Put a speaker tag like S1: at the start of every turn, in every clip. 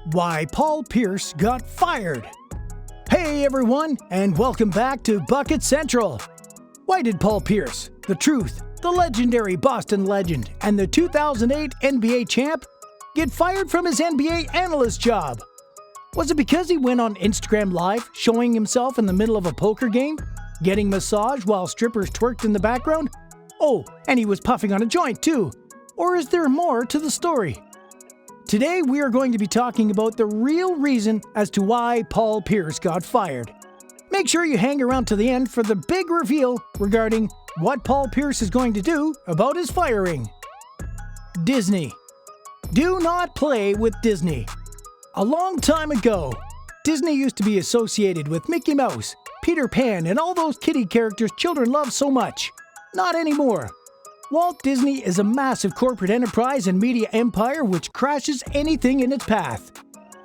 S1: Why Paul Pierce got fired. Hey everyone, and welcome back to Bucket Central. Why did Paul Pierce, the truth, the legendary Boston legend, and the 2008 NBA champ get fired from his NBA analyst job? Was it because he went on Instagram Live showing himself in the middle of a poker game, getting massage while strippers twerked in the background? Oh, and he was puffing on a joint too. Or is there more to the story? Today we are going to be talking about the real reason as to why Paul Pierce got fired. Make sure you hang around to the end for the big reveal regarding what Paul Pierce is going to do about his firing. Disney. Do not play with Disney. A long time ago, Disney used to be associated with Mickey Mouse, Peter Pan, and all those kiddie characters children love so much. Not anymore. Walt Disney is a massive corporate enterprise and media empire which crashes anything in its path.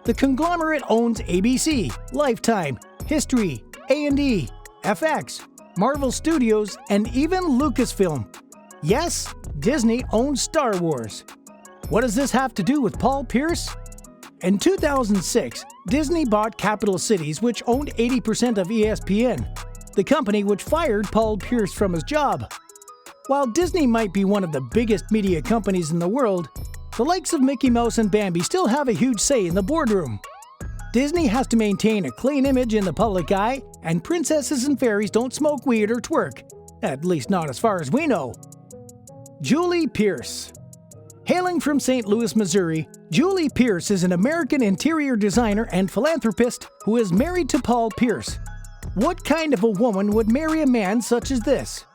S1: The conglomerate owns ABC, Lifetime, History, A&E, FX, Marvel Studios, and even Lucasfilm. Yes, Disney owns Star Wars. What does this have to do with Paul Pierce? In 2006, Disney bought Capital Cities, which owned 80% of ESPN, the company which fired Paul Pierce from his job. While Disney might be one of the biggest media companies in the world, the likes of Mickey Mouse and Bambi still have a huge say in the boardroom. Disney has to maintain a clean image in the public eye, and princesses and fairies don't smoke weed or twerk, at least not as far as we know. Julie Pierce. Hailing from St. Louis, Missouri, Julie Pierce is an American interior designer and philanthropist who is married to Paul Pierce. What kind of a woman would marry a man such as this?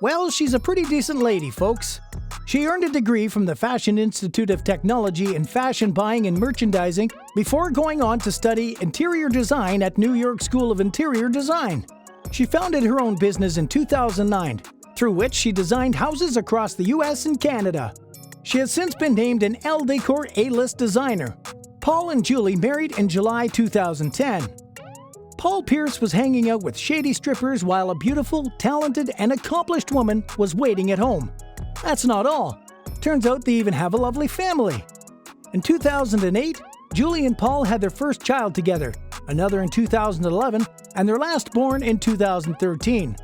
S1: Well, she's a pretty decent lady, folks. She earned a degree from the Fashion Institute of Technology in fashion buying and merchandising before going on to study interior design at New York School of Interior Design. She founded her own business in 2009, through which she designed houses across the US and Canada. She has since been named an Elle Decor A-list designer. Paul and Julie married in July 2010. Paul Pierce was hanging out with shady strippers while a beautiful, talented, and accomplished woman was waiting at home. That's not all. Turns out they even have a lovely family. In 2008, Julie and Paul had their first child together, another in 2011, and their last born in 2013.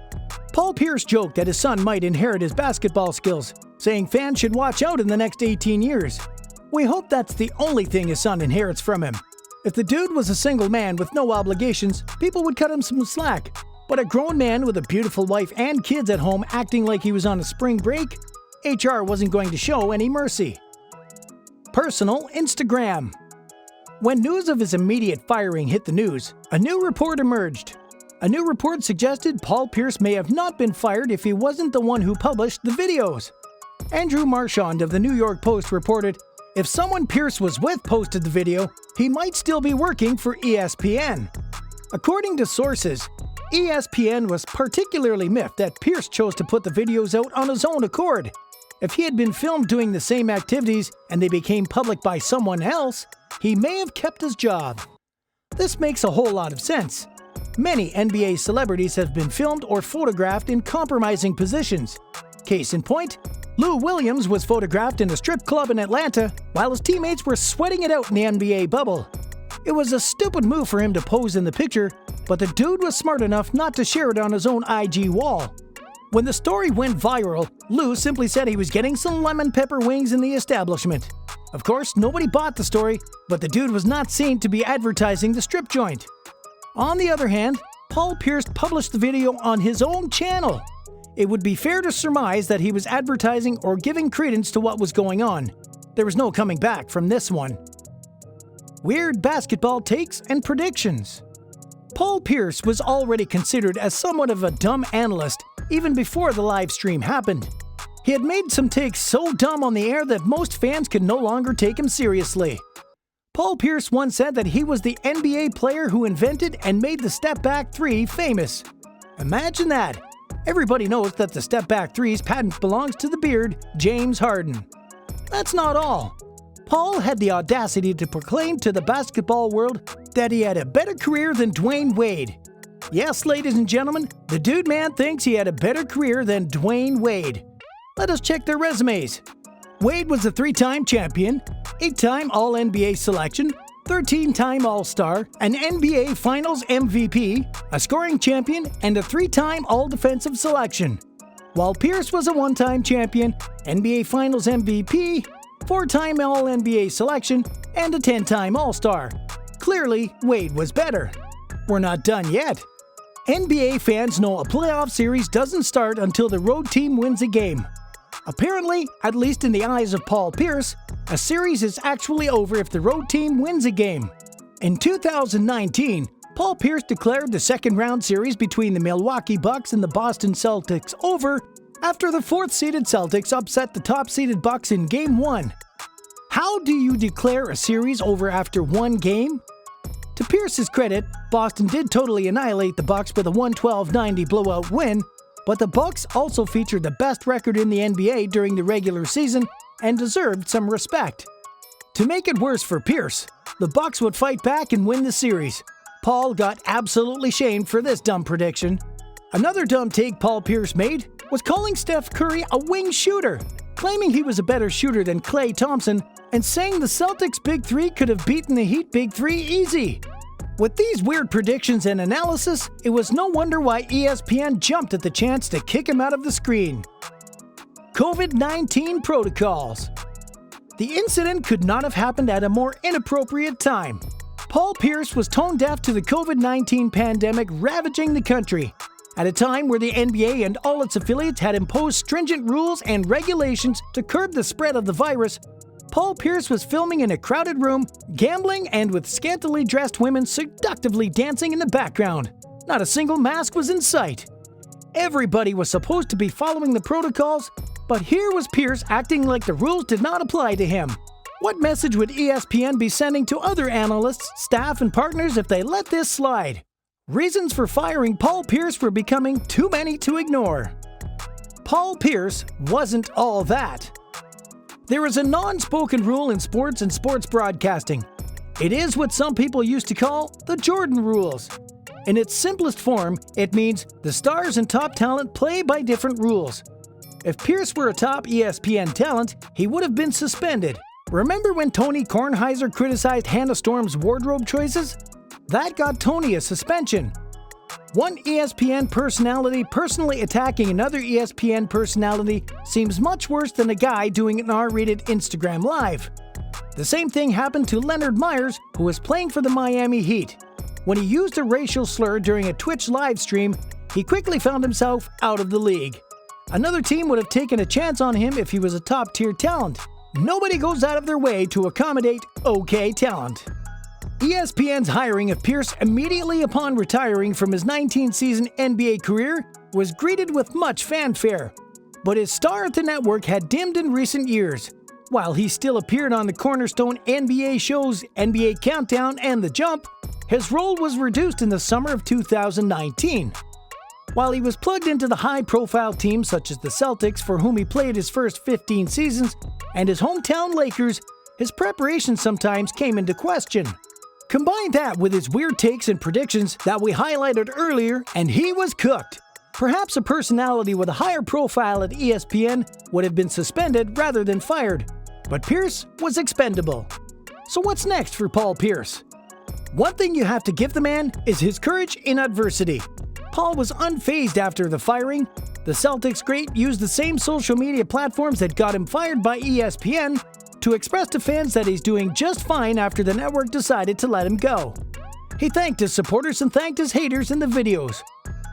S1: Paul Pierce joked that his son might inherit his basketball skills, saying fans should watch out in the next 18 years. We hope that's the only thing his son inherits from him. If the dude was a single man with no obligations, people would cut him some slack. But a grown man with a beautiful wife and kids at home acting like he was on a spring break? HR wasn't going to show any mercy. Personal Instagram. When news of his immediate firing hit the news, a new report emerged. A new report suggested Paul Pierce may have not been fired if he wasn't the one who published the videos. Andrew Marchand of the New York Post reported, if someone Pierce was with posted the video, he might still be working for ESPN. According to sources, ESPN was particularly miffed that Pierce chose to put the videos out on his own accord. If he had been filmed doing the same activities and they became public by someone else, he may have kept his job. This makes a whole lot of sense. Many NBA celebrities have been filmed or photographed in compromising positions. Case in point, Lou Williams was photographed in a strip club in Atlanta while his teammates were sweating it out in the NBA bubble. It was a stupid move for him to pose in the picture, but the dude was smart enough not to share it on his own IG wall. When the story went viral, Lou simply said he was getting some lemon pepper wings in the establishment. Of course, nobody bought the story, but the dude was not seen to be advertising the strip joint. On the other hand, Paul Pierce published the video on his own channel. It would be fair to surmise that he was advertising or giving credence to what was going on. There was no coming back from this one. Weird basketball takes and predictions. Paul Pierce was already considered as somewhat of a dumb analyst even before the live stream happened. He had made some takes so dumb on the air that most fans could no longer take him seriously. Paul Pierce once said that he was the NBA player who invented and made the step-back three famous. Imagine that! Everybody knows that the step-back three's patent belongs to the beard, James Harden. That's not all. Paul had the audacity to proclaim to the basketball world that he had a better career than Dwayne Wade. Yes, ladies and gentlemen, the dude man thinks he had a better career than Dwayne Wade. Let us check their resumes. Wade was a 3-time champion, 8-time All-NBA selection, 13-time All-Star, an NBA Finals MVP, a scoring champion, and a 3-time All-Defensive selection. While Pierce was a 1-time champion, NBA Finals MVP, 4-time All-NBA selection, and a 10-time All-Star. Clearly, Wade was better. We're not done yet. NBA fans know a playoff series doesn't start until the road team wins a game. Apparently, at least in the eyes of Paul Pierce, a series is actually over if the road team wins a game. In 2019, Paul Pierce declared the second-round series between the Milwaukee Bucks and the Boston Celtics over after the 4th-seeded Celtics upset the top-seeded Bucks in Game 1. How do you declare a series over after one game? To Pierce's credit, Boston did totally annihilate the Bucks with a 112-90 blowout win, but the Bucks also featured the best record in the NBA during the regular season and deserved some respect. To make it worse for Pierce, the Bucks would fight back and win the series. Paul got absolutely shamed for this dumb prediction. Another dumb take Paul Pierce made was calling Steph Curry a wing shooter, claiming he was a better shooter than Klay Thompson and saying the Celtics' Big Three could have beaten the Heat Big Three easy. With these weird predictions and analysis, it was no wonder why ESPN jumped at the chance to kick him out of the screen. COVID-19 protocols. The incident could not have happened at a more inappropriate time. Paul Pierce was tone deaf to the COVID-19 pandemic ravaging the country, at a time where the NBA and all its affiliates had imposed stringent rules and regulations to curb the spread of the virus. Paul Pierce was filming in a crowded room, gambling, and with scantily dressed women seductively dancing in the background. Not a single mask was in sight. Everybody was supposed to be following the protocols, but here was Pierce acting like the rules did not apply to him. What message would ESPN be sending to other analysts, staff, and partners if they let this slide? Reasons for firing Paul Pierce were becoming too many to ignore. Paul Pierce wasn't all that. There is a non-spoken rule in sports and sports broadcasting. It is what some people used to call the Jordan rules. In its simplest form, it means the stars and top talent play by different rules. If Pierce were a top ESPN talent, he would have been suspended. Remember when Tony Kornheiser criticized Hannah Storm's wardrobe choices? That got Tony a suspension. One ESPN personality personally attacking another ESPN personality seems much worse than a guy doing an R-rated Instagram Live. The same thing happened to Leonard Myers, who was playing for the Miami Heat. When he used a racial slur during a Twitch live stream, he quickly found himself out of the league. Another team would have taken a chance on him if he was a top-tier talent. Nobody goes out of their way to accommodate okay talent. ESPN's hiring of Pierce immediately upon retiring from his 19-season NBA career was greeted with much fanfare. But his star at the network had dimmed in recent years. While he still appeared on the cornerstone NBA shows NBA Countdown and The Jump, his role was reduced in the summer of 2019. While he was plugged into the high-profile teams such as the Celtics, for whom he played his first 15 seasons, and his hometown Lakers, his preparation sometimes came into question. Combine that with his weird takes and predictions that we highlighted earlier, and he was cooked. Perhaps a personality with a higher profile at ESPN would have been suspended rather than fired, but Pierce was expendable. So what's next for Paul Pierce? One thing you have to give the man is his courage in adversity. Paul was unfazed after the firing. The Celtics great used the same social media platforms that got him fired by ESPN to express to fans that he's doing just fine after the network decided to let him go. He thanked his supporters and thanked his haters in the videos.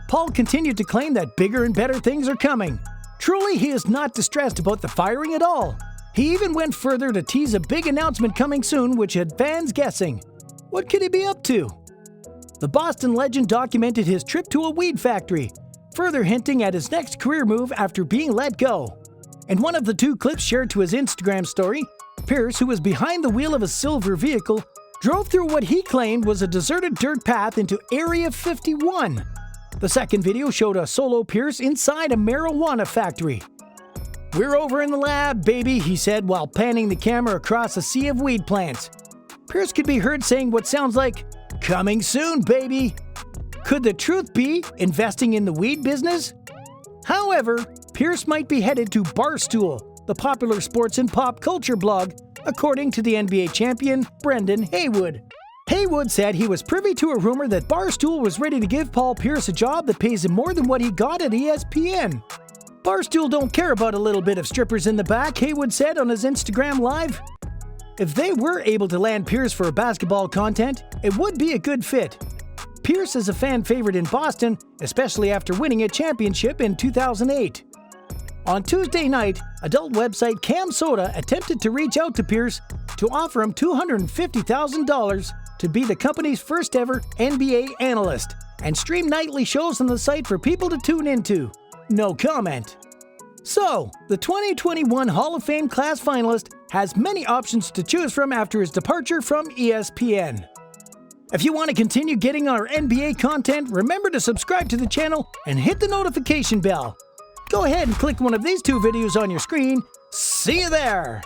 S1: Paul continued to claim that bigger and better things are coming. Truly, he is not distressed about the firing at all. He even went further to tease a big announcement coming soon which had fans guessing. What could he be up to? The Boston legend documented his trip to a weed factory, further hinting at his next career move after being let go. In one of the 2 clips shared to his Instagram story, Pierce, who was behind the wheel of a silver vehicle, drove through what he claimed was a deserted dirt path into Area 51. The second video showed a solo Pierce inside a marijuana factory. "We're over in the lab, baby," he said while panning the camera across a sea of weed plants. Pierce could be heard saying what sounds like, "Coming soon, baby." Could the truth be investing in the weed business? However, Pierce might be headed to Barstool, the popular sports and pop culture blog, according to the NBA champion Brendan Haywood. Haywood said he was privy to a rumor that Barstool was ready to give Paul Pierce a job that pays him more than what he got at ESPN. Barstool don't care about a little bit of strippers in the back, Haywood said on his Instagram Live. If they were able to land Pierce for basketball content, it would be a good fit. Pierce is a fan favorite in Boston, especially after winning a championship in 2008. On Tuesday night, adult website Cam Soda attempted to reach out to Pierce to offer him $250,000 to be the company's first ever NBA analyst and stream nightly shows on the site for people to tune into. No comment. So, the 2021 Hall of Fame class finalist has many options to choose from after his departure from ESPN. If you want to continue getting our NBA content, remember to subscribe to the channel and hit the notification bell. Go ahead and click one of these two videos on your screen. See you there!